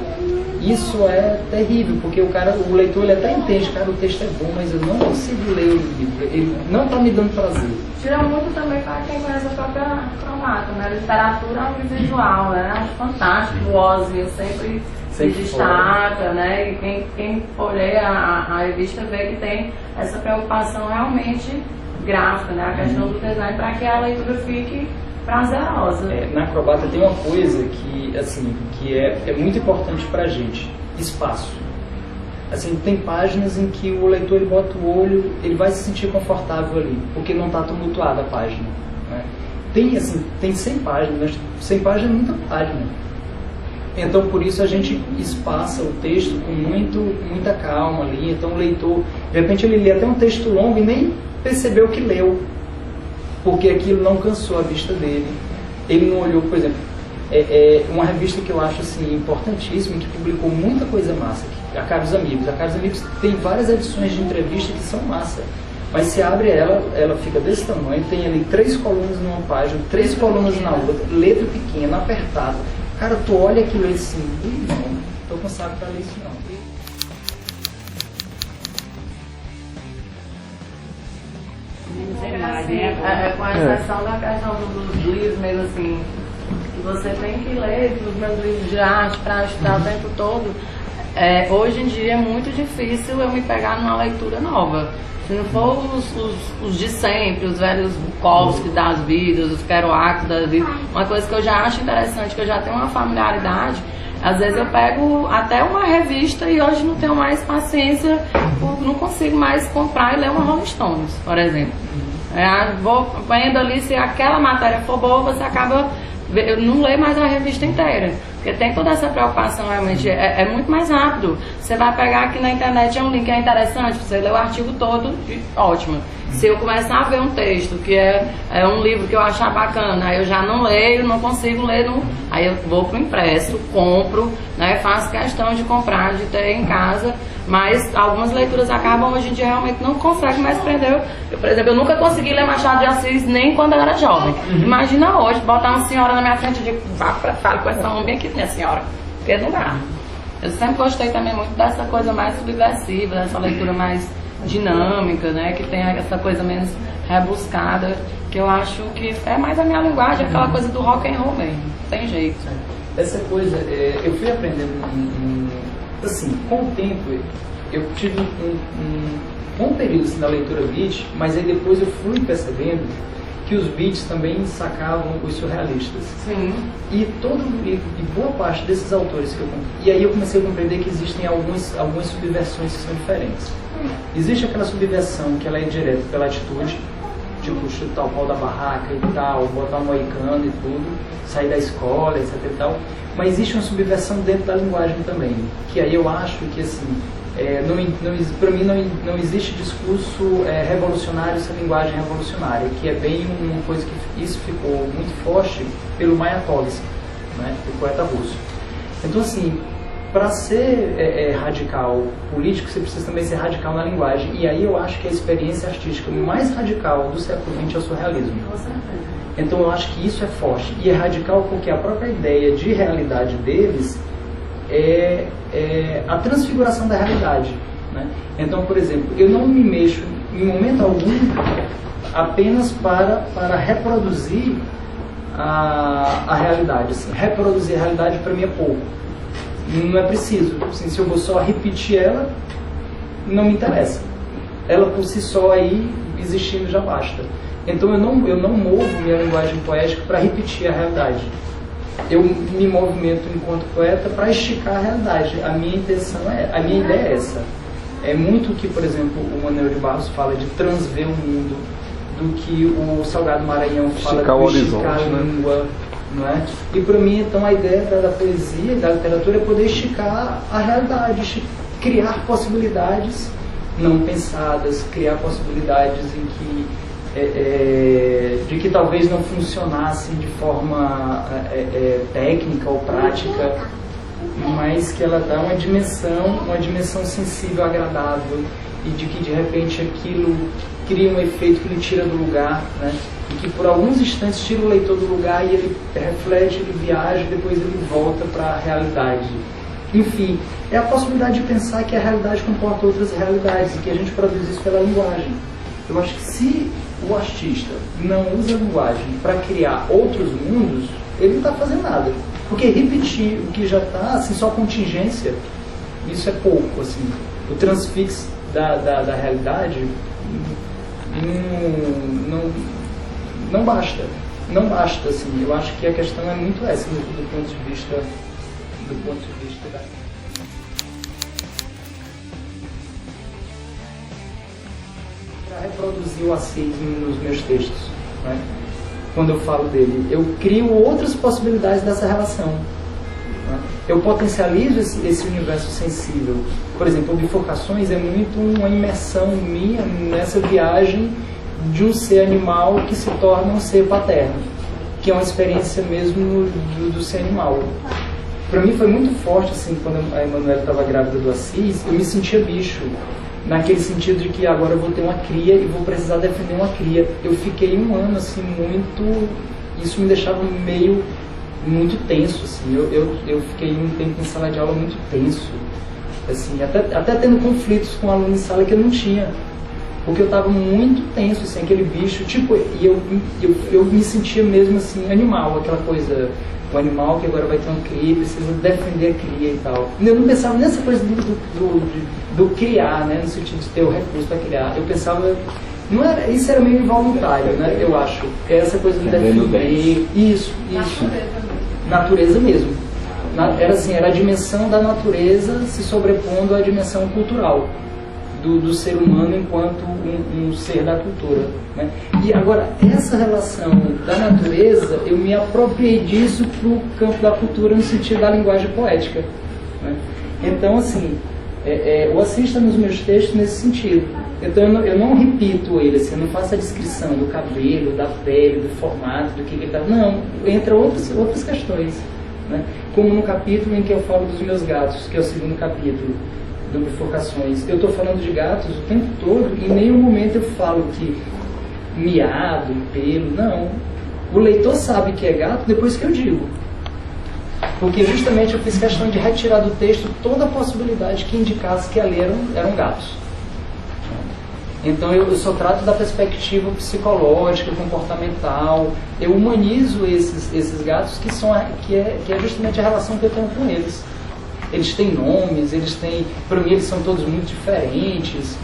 A: Isso é terrível, porque o leitor ele até entende, cara, o texto é bom, mas eu não consigo ler o livro, ele não está me dando prazer.
F: Tira muito também para quem conhece a própria Cromata, né? A literatura audiovisual, né? Acho fantástico, o Ozzy sempre se destaca, né? E quem olha a revista vê que tem essa preocupação realmente gráfica, né? A questão do design para que a leitura fique prazerosa.
A: Na Acrobata tem uma coisa que é muito importante para a gente, espaço. Assim, tem páginas em que o leitor ele bota o olho, ele vai se sentir confortável ali, porque não está tumultuada a página. Né? Tem 100 páginas, 100 páginas é muita página. Então, por isso a gente espaça o texto com muita calma ali. Então, o leitor, de repente, ele lê até um texto longo e nem percebeu que leu, porque aquilo não cansou a vista dele. Ele não olhou, por exemplo, uma revista que eu acho assim, importantíssima, que publicou muita coisa massa, a Caros Amigos. A Caros Amigos tem várias edições de entrevista que são massa, mas se abre ela fica desse tamanho, tem ali 3 colunas numa página, 3 colunas na outra, letra pequena, apertada. Cara, tu olha aquilo e assim, não tô com saco pra ler isso não.
F: Com a exceção da questão dos livros mesmo assim, que você tem que ler os meus livros de arte para estudar o tempo todo, hoje em dia é muito difícil eu me pegar numa leitura nova. Se não for os de sempre, os velhos Bukowski das vidas, os Kerouac das vidas, uma coisa que eu já acho interessante, que eu já tenho uma familiaridade, às vezes eu pego até uma revista e hoje não tenho mais paciência, não consigo mais comprar e ler uma Rolling Stones, por exemplo. Vou vendo ali, se aquela matéria for boa, você acaba, eu não leio mais a revista inteira. Porque tem toda essa preocupação, realmente, é muito mais rápido. Você vai pegar aqui na internet, um link que é interessante, você lê o artigo todo, ótimo. Se eu começar a ver um texto, que é um livro que eu achar bacana, aí eu já não leio, não consigo ler, aí eu vou pro impresso, compro, né, faço questão de comprar, de ter em casa, mas algumas leituras acabam hoje em dia realmente não conseguem mais prender. Por exemplo, eu nunca consegui ler Machado de Assis nem quando eu era jovem. Imagina hoje, botar uma senhora na minha frente e dizer, fala com essa homem aqui, minha senhora, porque não dá. Eu sempre gostei também muito dessa coisa mais subversiva, dessa leitura mais dinâmica, né, que tem essa coisa menos rebuscada, que eu acho que é mais a minha linguagem, aquela coisa do rock and roll mesmo, não tem jeito.
A: Essa coisa, eu fui aprendendo, assim, com o tempo, eu tive um bom período assim, na leitura beat, mas aí depois eu fui percebendo que os beats também sacavam os surrealistas.
F: Sim.
A: E boa parte desses autores que eu comprei, e aí eu comecei a compreender que existem algumas subversões que são diferentes. Existe aquela subversão que ela é direta pela atitude, tipo chutar o pau da barraca e tal, botar um moicano e tudo, sair da escola, etc e tal. Mas existe uma subversão dentro da linguagem também, que aí eu acho que assim, para mim não existe discurso revolucionário sem linguagem revolucionária, que é bem uma coisa que isso ficou muito forte pelo Mayakovsky, né, o poeta russo. Então assim, para ser radical político, você precisa também ser radical na linguagem. E aí eu acho que a experiência artística mais radical do século XX é o surrealismo. Então eu acho que isso é forte. E é radical porque a própria ideia de realidade deles é a transfiguração da realidade, né? Então, por exemplo, eu não me mexo em momento algum apenas para reproduzir a realidade. Assim, reproduzir a realidade para mim é pouco. Não é preciso. Assim, se eu vou só repetir ela, não me interessa. Ela por si só aí, existindo, já basta. Então eu não movo minha linguagem poética para repetir a realidade. Eu me movimento enquanto poeta para esticar a realidade. A minha ideia é essa. É muito o que, por exemplo, o Manuel de Barros fala de transver o mundo, do que o Salgado Maranhão fala de esticar a língua. Não é? E para mim, então, a ideia da poesia, da literatura, é poder esticar a realidade, criar possibilidades não pensadas, criar possibilidades em que de que talvez não funcionassem de forma técnica ou prática, mas que ela dá uma dimensão sensível, agradável, e de que de repente aquilo cria um efeito que ele tira do lugar, né? E que por alguns instantes tira o leitor do lugar e ele reflete, ele viaja e depois ele volta para a realidade. Enfim, é a possibilidade de pensar que a realidade comporta outras realidades e que a gente produz isso pela linguagem. Eu acho que se o artista não usa a linguagem para criar outros mundos, ele não está fazendo nada. Porque repetir o que já está, assim, só contingência, isso é pouco. Assim. O transfix da realidade não basta. Não basta, assim. Eu acho que a questão é muito essa, do ponto de vista da... Para reproduzir o Assis nos meus textos, né? Quando eu falo dele, eu crio outras possibilidades dessa relação, né? Eu potencializo esse universo sensível. Por exemplo, o Bifurcações é muito uma imersão minha nessa viagem de um ser animal que se torna um ser paterno, que é uma experiência mesmo do ser animal. Para mim foi muito forte, assim, quando a Emanuela estava grávida do Assis, eu me sentia bicho, naquele sentido de que agora eu vou ter uma cria e vou precisar defender uma cria. Eu fiquei um ano, assim, muito... Isso me deixava muito tenso, assim. Eu fiquei um tempo em sala de aula muito tenso, assim, até tendo conflitos com aluno em sala que eu não tinha. porque eu estava muito tenso, assim, aquele bicho, tipo, e eu me sentia mesmo assim, animal, aquela coisa, o animal que agora vai ter uma cria, precisa defender a cria e tal. Eu não pensava nessa coisa do criar, né, no sentido de ter o recurso para criar. Eu pensava, não era, isso era meio involuntário, né, eu acho, essa coisa de defender, isso. Natureza mesmo. Era assim, era a dimensão da natureza se sobrepondo à dimensão cultural. Do ser humano enquanto um ser da cultura, né? E agora, essa relação da natureza, eu me apropriei disso para o campo da cultura no sentido da linguagem poética, né? Então, assim, o Assis está nos meus textos nesse sentido. Então, eu não repito ele, assim, eu não faço a descrição do cabelo, da pele, do formato, do que ele está... Não, entra outras questões, né? Como no capítulo em que eu falo dos meus gatos, que é o segundo capítulo, do Bifurcações. Eu estou falando de gatos o tempo todo e em nenhum momento eu falo que miado, pelo, não. O leitor sabe que é gato depois que eu digo. Porque justamente eu fiz questão de retirar do texto toda a possibilidade que indicasse que ali eram gatos. Então eu só trato da perspectiva psicológica, comportamental. Eu humanizo esses gatos que é justamente a relação que eu tenho com eles. Eles têm nomes, para mim eles são todos muito diferentes,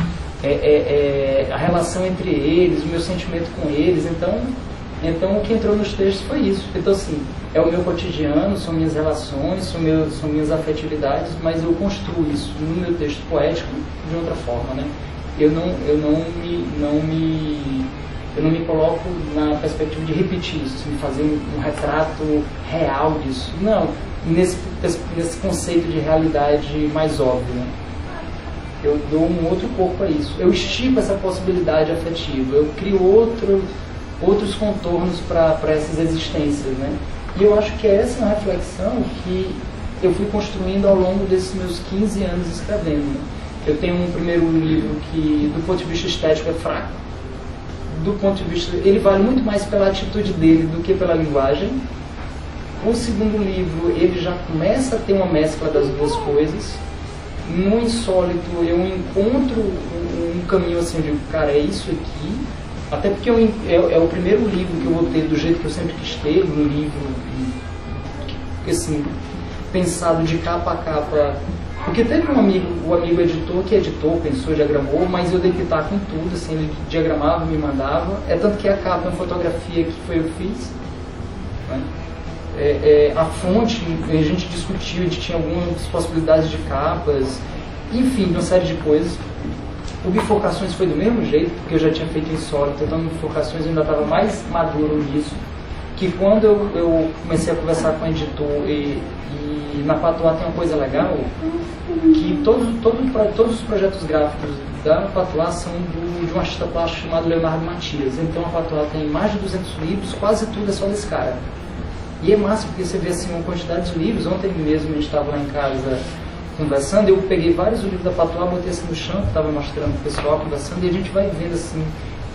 A: a relação entre eles, o meu sentimento com eles, então o que entrou nos textos foi isso. Então assim, é o meu cotidiano, são minhas relações, são minhas afetividades, mas eu construo isso no meu texto poético de outra forma, né? Eu não me coloco na perspectiva de repetir isso, de fazer um retrato real disso, não. Nesse conceito de realidade mais óbvio, né? Eu dou um outro corpo a isso, eu estico essa possibilidade afetiva, eu crio outros contornos para essas existências, né? E eu acho que essa é uma reflexão que eu fui construindo ao longo desses meus 15 anos escrevendo, né? Eu tenho um primeiro livro que do ponto de vista estético é fraco, do ponto de vista, ele vale muito mais pela atitude dele do que pela linguagem. O segundo livro, ele já começa a ter uma mescla das duas coisas. No Insólito, eu encontro um caminho assim, eu digo, cara, é isso aqui. Até porque é o primeiro livro que eu vou ter do jeito que eu sempre quis ter, um livro, assim, pensado de capa a capa. Porque teve um amigo, o amigo editor, que editou, pensou, diagramou, mas eu dei pitaco em tudo, assim, ele diagramava, me mandava. É tanto que a capa é uma fotografia que foi eu que fiz, né? A fonte, a gente discutiu, a gente tinha algumas possibilidades de capas, enfim, uma série de coisas. O Bifurcações foi do mesmo jeito, porque eu já tinha feito Insólito, então no Bifurcações eu ainda estava mais maduro nisso, que quando eu comecei a conversar com o editor e na Patois tem uma coisa legal, que todos os projetos gráficos da Patois são de um artista plástico chamado Leonardo Matias. Então a Patois tem mais de 200 livros, quase tudo é só desse cara. E é massa porque você vê assim uma quantidade de livros. Ontem mesmo a gente estava lá em casa conversando, eu peguei vários livros da Patois, botei assim no chão, estava mostrando pro pessoal, conversando, e a gente vai vendo assim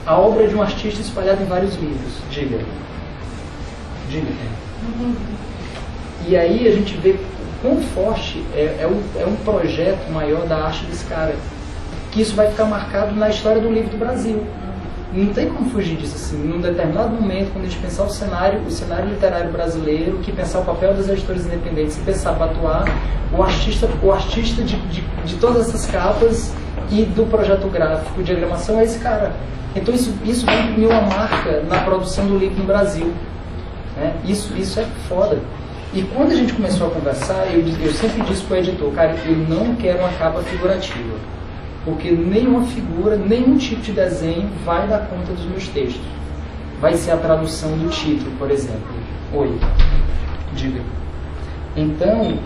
A: a obra de um artista espalhada em vários livros. Diga. E aí a gente vê quão forte é um projeto maior da arte desse cara, que isso vai ficar marcado na história do livro do Brasil. Não tem como fugir disso, assim. Num determinado momento, quando a gente pensar o cenário literário brasileiro, que pensar o papel dos editores independentes e pensar Patois, o artista de todas essas capas e do projeto gráfico, diagramação, é esse cara. Então isso vai imprimir uma marca na produção do livro no Brasil, né? Isso é foda. E quando a gente começou a conversar, eu sempre disse para o editor, cara, eu não quero uma capa figurativa, porque nenhuma figura, nenhum tipo de desenho vai dar conta dos meus textos. Vai ser a tradução do título, por exemplo. Oi, diga. Então,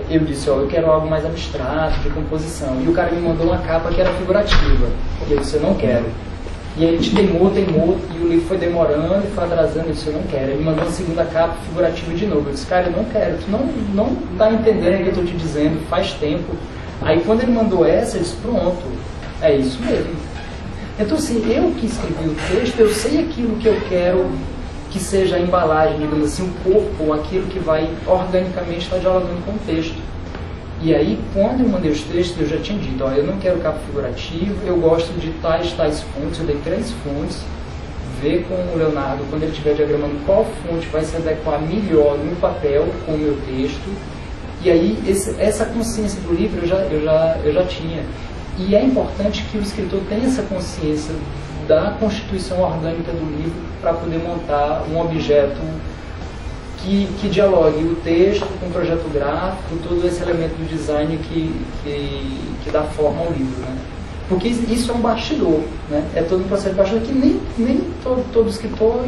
A: eu disse, eu quero algo mais abstrato, de composição. E o cara me mandou uma capa que era figurativa. E eu disse, eu não quero. E aí a gente teimou, e o livro foi demorando e foi atrasando, eu disse, eu não quero. Ele mandou uma segunda capa figurativa de novo. Eu disse, cara, eu não quero, tu não tá entendendo o que eu estou te dizendo, faz tempo. Aí quando ele mandou essa, eu disse, pronto, é isso mesmo. Então assim, eu que escrevi o texto, eu sei aquilo que eu quero que seja a embalagem, digamos assim, o corpo, aquilo que vai organicamente estar dialogando com o texto. E aí, quando eu mandei os textos, eu já tinha dito, ó, eu não quero capa figurativo, eu gosto de tais fontes, eu dei 3 fontes, ver com o Leonardo, quando ele estiver diagramando qual fonte vai se adequar melhor no papel com o meu texto. E aí, essa consciência do livro eu já tinha. E é importante que o escritor tenha essa consciência da constituição orgânica do livro para poder montar um objeto que dialogue o texto com o projeto gráfico, todo esse elemento do design que dá forma ao livro, né? Porque isso é um bastidor, né? É todo um processo de bastidor que nem todo escritor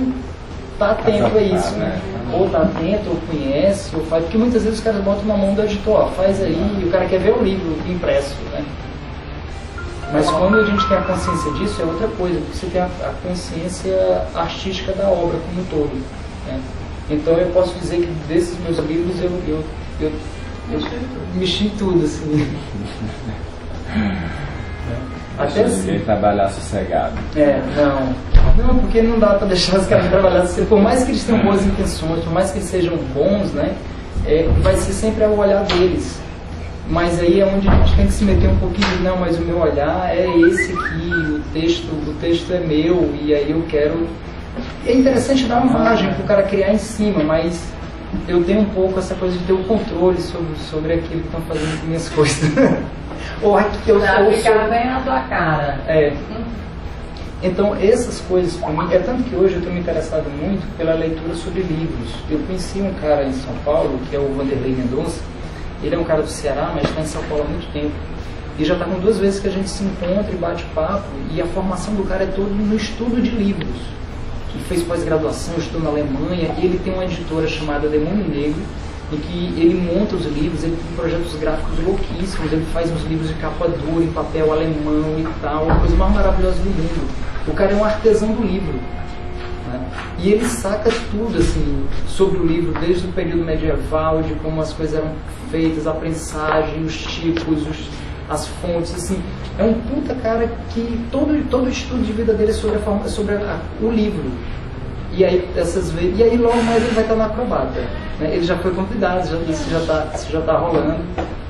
A: está atento a isso, né? Ou está atento, ou conhece, ou faz, porque muitas vezes os caras botam na mão do editor, ó, faz aí, e o cara quer ver o livro impresso, né? Mas quando a gente tem a consciência disso, é outra coisa, porque você tem a consciência artística da obra como um todo, né? Então eu posso dizer que desses meus livros eu mexi em tudo, assim.
D: Até ninguém trabalhar sossegado.
A: Não, porque não dá para deixar os caras trabalhar sossegado. Por mais que eles tenham boas intenções, por mais que eles sejam bons, né, vai ser sempre ao olhar deles. Mas aí é onde a gente tem que se meter um pouquinho de, não, mas o meu olhar é esse aqui, o texto é meu, e aí eu quero... É interessante dar uma margem para o cara criar em cima, mas eu tenho um pouco essa coisa de ter o controle sobre aquilo que estão fazendo com minhas coisas. Ou aqui eu
F: ficar bem na tua cara.
A: Então essas coisas para mim, é tanto que hoje eu estou me interessado muito pela leitura sobre livros. Eu conheci um cara em São Paulo, que é o Vanderlei Mendonça. Ele é um cara do Ceará, mas está em São Paulo há muito tempo. E já está com 2 vezes que a gente se encontra e bate papo, e a formação do cara é toda no estudo de livros. Ele fez pós-graduação, estudou na Alemanha, e ele tem uma editora chamada Demônio Negro, em que ele monta os livros, ele tem projetos gráficos louquíssimos, ele faz uns livros de capa dura, em papel alemão e tal, a coisa mais maravilhosa do mundo. O cara é um artesão do livro, né? E ele saca tudo, assim, sobre o livro, desde o período medieval, de como as coisas eram feitas, a prensagem, os tipos, as fontes, assim. É um puta cara que todo o estudo de vida dele é sobre o livro. E aí, logo mais ele vai estar na Acrobata, né? Ele já foi convidado, isso já está rolando,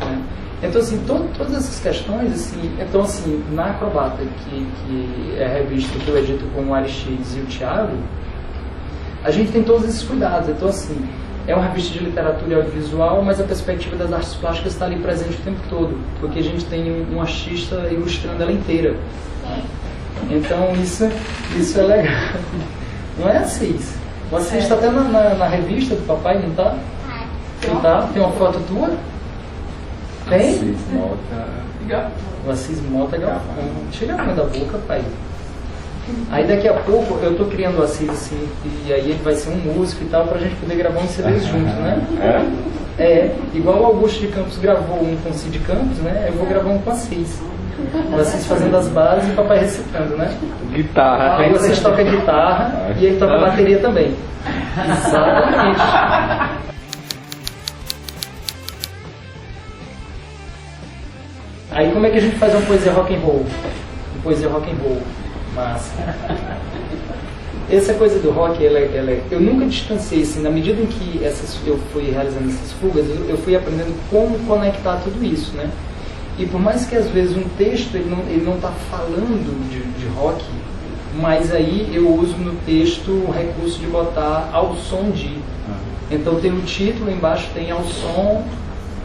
A: né? Então, assim, todas essas questões, assim, então, assim, na Acrobata, que é a revista que eu edito com o Aristides e o Thiago, a gente tem todos esses cuidados. Então, assim, é uma revista de literatura e audiovisual, mas a perspectiva das artes plásticas está ali presente o tempo todo, porque a gente tem um artista ilustrando ela inteira. Então, isso é legal. Não é, Assis? O Assis está até na revista do papai, não está? Não tá? Tem uma foto tua? Tem?
D: Assis Mota.
A: O Assis Mota Galvão. Tira a mão da boca, pai. Aí daqui a pouco eu tô criando o Assis assim, e aí ele vai ser um músico e tal, pra gente poder gravar uns CDs juntos, né? Igual o Augusto de Campos gravou um com o Cid Campos, né? Eu vou gravar um com o Assis. O Assis fazendo as bases e o papai recitando, né?
E: Guitarra.
A: Aí vocês tocam guitarra e ele toca bateria também. Exatamente. Aí como é que a gente faz uma poesia rock and roll? Uma poesia rock and roll. Massa. Essa coisa do rock, eu nunca distanciei, assim, na medida em que eu fui realizando essas fugas, eu fui aprendendo como conectar tudo isso, né? E por mais que às vezes um texto ele não está falando de rock, mas aí eu uso no texto o recurso de botar ao som de. Então tem o título, embaixo tem ao som,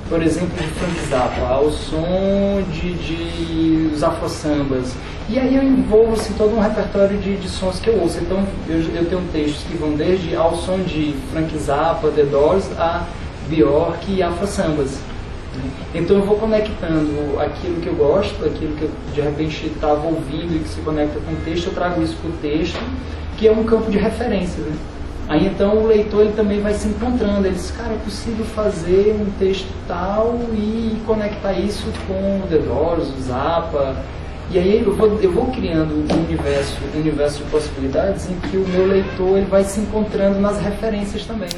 A: por exemplo, de Frank Zappa, ao som de os afro-sambas. E aí eu envolvo assim, todo um repertório de sons que eu ouço. Então eu tenho textos que vão desde ao som de Frank Zappa, The Doors, a Bjork e afro-sambas. Então eu vou conectando aquilo que eu gosto, aquilo que eu de repente estava ouvindo e que se conecta com o texto, eu trago isso para o texto, que é um campo de referências, né? Aí então o leitor ele também vai se encontrando, ele diz, cara, é possível fazer um texto tal e conectar isso com The Doors, o Zappa. E aí eu vou criando um universo de possibilidades em que o meu leitor ele vai se encontrando nas referências também.